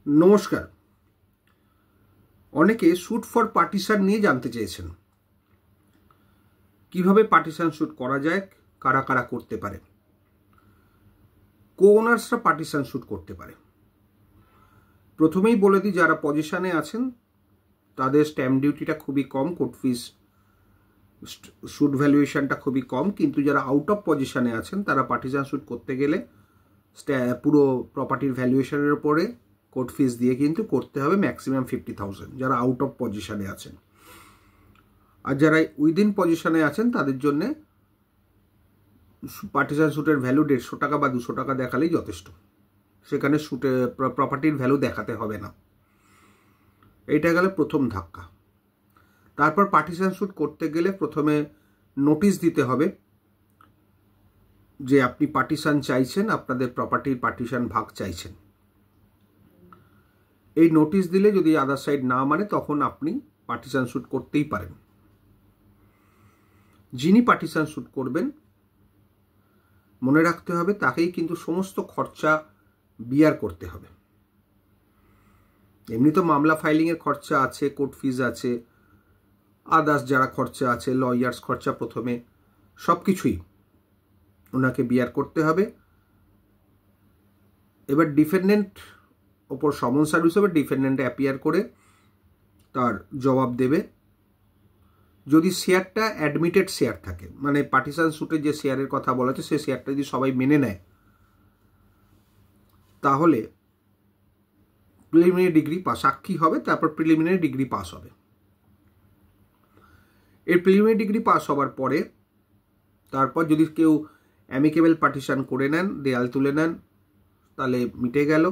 নমস্কার। অনেকে sweet for partition নিয়ে জানতে চেয়েছেন, কিভাবে পার্টিশন স্যুট করা যায়, কারা কারা করতে পারে। কো ওনার্সরা পার্টিশন স্যুট করতে পারে। প্রথমেই বলে দিই, যারা পজিশনে আছেন তাদের স্ট্যাম্প ডিউটিটা খুবই কম, কোর্ট ফিস স্যুট ভ্যালুয়েশনটা খুবই কম, কিন্তু যারা আউট অফ পজিশনে আছেন তারা পার্টিশন স্যুট করতে গেলে পুরো প্রপার্টির ভ্যালুয়েশনের উপরে কোর্ট ফিস দিয়ে কিন্তু করতে হবে ম্যাক্সিমাম 50,000 যারা আউট অফ পজিশনে আছেন। আর যারা উইদিন পজিশনে আছেন তাদের জন্যে পার্টিশন স্যুটের ভ্যালু 150 টাকা বা 200 টাকা দেখালেই যথেষ্ট। সেখানে স্যুটে প্রপার্টির ভ্যালু দেখাতে হবে না। এইটা গেলে প্রথম ধাক্কা। তারপর পার্টিশন স্যুট করতে গেলে প্রথমে নোটিশ দিতে হবে যে আপনি পার্টিশন চাইছেন, আপনাদের প্রপার্টির পার্টিশন ভাগ চাইছেন। এই নোটিশ দিলে যদি আদার সাইড না মানে তখন আপনি পার্টিশন স্যুট করতেই পারেন। যিনি পার্টিশন স্যুট করবেন মনে রাখতে হবে তাকেই কিন্তু সমস্ত খরচা বিয়ার করতে হবে। এমনি তো মামলা ফাইলিংয়ের খরচা আছে, কোর্ট ফিজ আছে, আদার্স যারা খরচা আছে, লয়ার্স খরচা, প্রথমে সব কিছুই ওনাকে বিয়ার করতে হবে। এবার ডিফেন্ডেন্ট ওপর সমন সার্ভিস হবে, ডিফেন্ডেন্ট অ্যাপিয়ার করে তার জবাব দেবে। যদি শেয়ারটা অ্যাডমিটেড শেয়ার থাকে, মানে পার্টিশন স্যুটের যে শেয়ারের কথা বলা হচ্ছে সেই শেয়ারটা যদি সবাই মেনে নেয়, তাহলে প্রিলিমিনারি ডিগ্রি পাস, সাক্ষী হবে, তারপর প্রিলিমিনারি ডিগ্রি পাস হবে। এর প্রিলিমিনারি ডিগ্রি পাস হওয়ার পরে তারপর যদি কেউ অ্যামিকেবল পার্টিশন করে নেন, দেয়াল তুলে নেন, তাহলে মিটে গেল।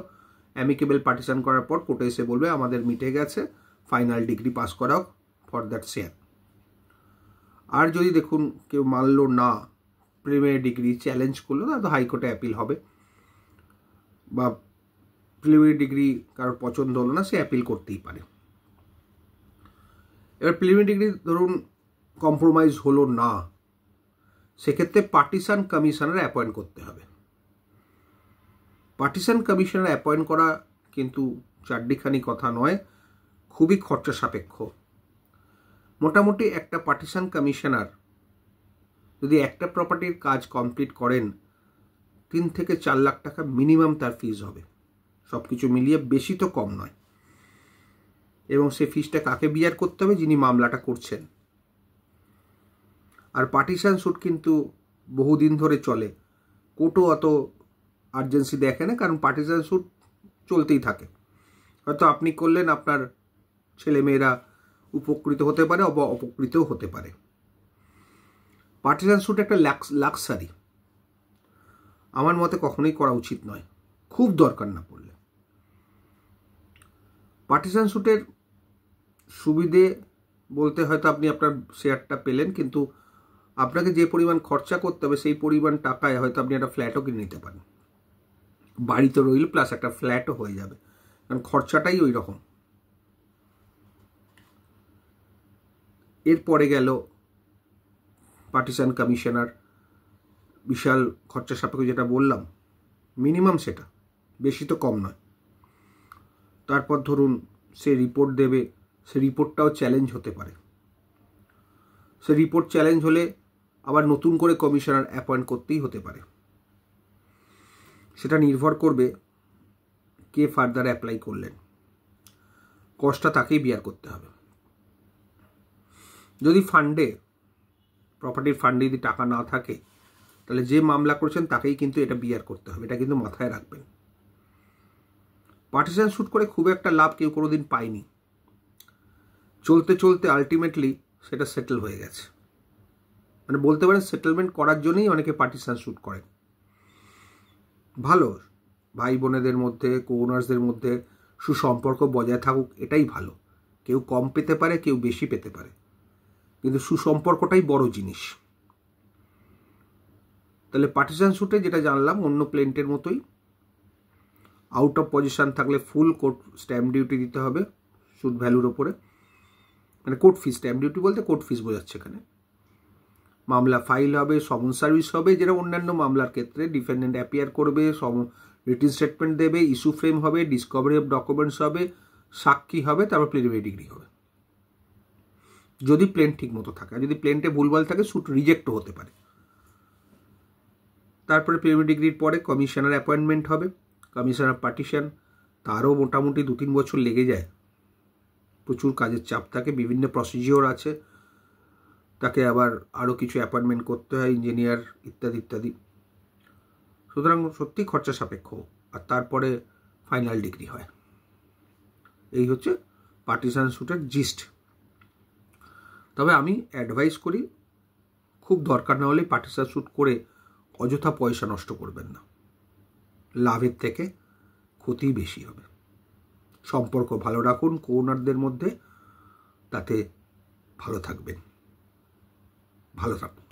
অ্যামিকেবল পার্টিশন করার পর কোর্টে এসে বলবে আমাদের মিটে গেছে, ফাইনাল ডিগ্রি পাস করাও ফর দ্যাট শেয়ার। আর যদি দেখুন কেউ মানলো না, প্রিলিমিনারি ডিগ্রি চ্যালেঞ্জ করলো, তাহলে হাইকোর্টে অ্যাপিল হবে, বা প্রিলিমিনারি ডিগ্রি কারোর পছন্দ হলো না, সে অ্যাপিল করতেই পারে। এবার প্রিলিমিনারি ডিগ্রি ধরুন কম্প্রোমাইজ হলো না, সেক্ষেত্রে পার্টিশন কমিশনার অ্যাপয়েন্ট করতে হবে। পার্টিশন কমিশনার অ্যাপয়েন্ট করা কিন্তু চারটিখানি কথা নয়, খুবই খরচা সাপেক্ষ। মোটামুটি একটা পার্টিশন কমিশনার যদি একটা প্রপার্টির কাজ কমপ্লিট করেন 3 থেকে 4 লাখ টাকা মিনিমাম তার ফিজ হবে, সব কিছু মিলিয়ে, বেশি তো কম নয়। এবং সে ফিজটা কাকে বিয়ার করতে হবে? যিনি মামলাটা করছেন। আর পার্টিশন স্যুট কিন্তু বহুদিন ধরে চলে, কোর্টও অত আর্জেন্সি দেখে না, কারণ পার্টিশন স্যুট চলতেই থাকে। হয়তো আপনি করলেন, আপনার ছেলেমেয়েরা উপকৃত হতে পারে, অপকৃতও হতে পারে। পার্টিশন স্যুট একটা লাক্সারি, আমার মতে কখনোই করা উচিত নয়, খুব দরকার না পড়লে। পার্টিশন স্যুটের সুবিধে বলতে হয়তো আপনি আপনার শেয়ারটা পেলেন, কিন্তু আপনাকে যে পরিমাণ খরচা করতে হবে সেই পরিমাণ টাকায় হয়তো আপনি একটা ফ্ল্যাটও কিনে নিতে পারেন, বাড়ি তো রইল প্লাস একটা ফ্ল্যাটও হয়ে যাবে, কারণ খরচাটাই ওই রকম। এরপরে গেল পার্টিশন কমিশনার, বিশাল খরচা সাপেক্ষ, যেটা বললাম মিনিমাম, সেটা বেশি তো কম নয়। তারপর ধরুন সে রিপোর্ট দেবে, সে রিপোর্টটাও চ্যালেঞ্জ হতে পারে। সে রিপোর্ট চ্যালেঞ্জ হলে আবার নতুন করে কমিশনার অ্যাপয়েন্ট করতেই হতে পারে। সেটা নির্ভর করবে কে ফার্দার অ্যাপ্লাই করলেন, কস্টটা তাকেই বিয়ার করতে হবে। যদি ফান্ডে, প্রপার্টির ফান্ডে যদি টাকা না থাকে, তাহলে যে মামলা করছেন তাকেই কিন্তু এটা বিয়ার করতে হবে, এটা কিন্তু মাথায় রাখবেন। পার্টিশন স্যুট করে খুব একটা লাভ কেউ কোনোদিন পায়নি, চলতে চলতে আলটিমেটলি সেটা সেটেল হয়ে গেছে। মানে বলতে পারেন সেটেলমেন্ট করার জন্যই অনেকে পার্টিশন স্যুট করেন। ভালো, ভাই বোনেদের মধ্যে, কো ওনার্সদের মধ্যে সুসম্পর্ক বজায় থাকুক, এটাই ভালো। কেউ কম পেতে পারে, কেউ বেশি পেতে পারে, কিন্তু সুসম্পর্কটাই বড় জিনিস। তাহলে পার্টিশন স্যুটে যেটা জানলাম, অন্য প্লেন্টের মতোই আউট অফ পজিশন থাকলে ফুল কোর্ট স্ট্যাম্প ডিউটি দিতে হবে স্যুট ভ্যালুর ওপরে, মানে কোর্ট ফিস, স্ট্যাম্প ডিউটি বলতে কোর্ট ফিস বোঝাচ্ছে এখানে। মামলা ফাইল হবে, সমন সার্ভিস হবে, যেটা অন্যান্য মামলার ক্ষেত্রে ডিফেন্ডেন্ট অ্যাপিয়ার করবে, রিটেন স্টেটমেন্ট দেবে, ইস্যু ফ্রেম হবে, ডিসকভারি অফ ডকুমেন্টস হবে, সাক্ষী হবে, তারপর প্রিলিমিনারি ডিগ্রি হবে, যদি প্লেন ঠিক মতো থাকে। আর যদি প্লেনটে ভুলভাল থাকে স্যুট রিজেক্টও হতে পারে। তারপরে প্রিলিমিনারি ডিগ্রির পরে কমিশনার অ্যাপয়েন্টমেন্ট হবে, কমিশনার পার্টিশন, তারও মোটামুটি 2-3 বছর লেগে যায়। প্রচুর কাজের চাপ থাকে, বিভিন্ন প্রসিজিওর আছে, তাকে আবার আরও কিছু অ্যাপয়েন্টমেন্ট করতে হয়, ইঞ্জিনিয়ার ইত্যাদি ইত্যাদি। সুতরাং সত্যি খরচা সাপেক্ষ। আর তারপরে ফাইনাল ডিগ্রি হয়। এই হচ্ছে পার্টিশন স্যুটের জিস্ট। তবে আমি অ্যাডভাইস করি, খুব দরকার না হলে পার্টিশন স্যুট করে অযথা পয়সা নষ্ট করবেন না, লাভের থেকে ক্ষতি বেশি হবে। সম্পর্ক ভালো রাখুন কোওনারদের মধ্যে, তাতে ভালো থাকবেন। ভালো থাকুন।